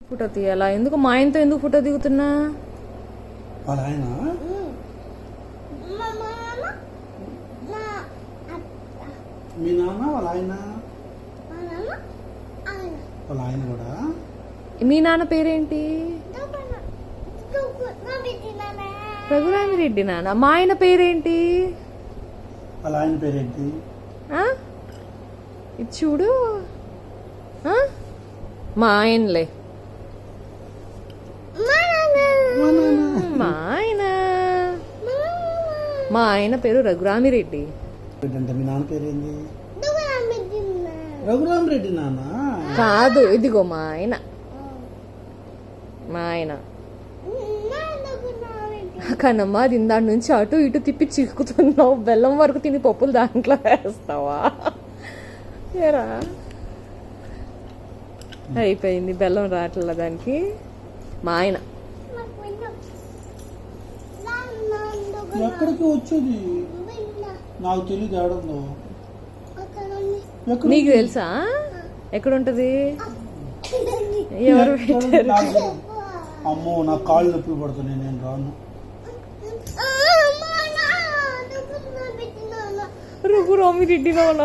Photo తీయాలా? ఎందుకు మా ఆయనతో ఎందుకు ఫోటో దిగుతున్నా? వాళ్ళ ఆయన మీ నాన్న వాళ్ళ ఆయన వాళ్ళ ఆయన కూడా. మీ నాన్న పేరేంటి? రఘురామిరెడ్డి. నాన్న మా ఆయన పేరేంటి? వాళ్ళ ఆయన పేరేంటి? ఇది చూడు, మా ఆయనలే. మా ఆయన పేరు రఘురామిరెడ్డి. మీ నాన్న పేరేంది? రఘురామిరెడ్డి. నాన్న కాదు, ఇదిగో మా ఆయన. మా ఆయన కనమ్మా, దాని నుంచి అటు ఇటు తిప్పి చిక్కుతున్నావు. బెల్లం వరకు తిని పప్పులు దాంట్లో వేస్తావా? ఏరా అయిపోయింది, బెల్లం రావట్ల దానికి. మా ఆయన ఎక్కడికి వచ్చేది నాకు తెలియదు. ఏడుందో నీకు తెలుసా? ఎక్కడుంటది? ఎవరు పెట్టారు? అమ్మో, నాకు కాళ్ళు నొప్పులు పడుతున్నాయి, నేను రాను. రఘురామిరెడ్డి నాన్న.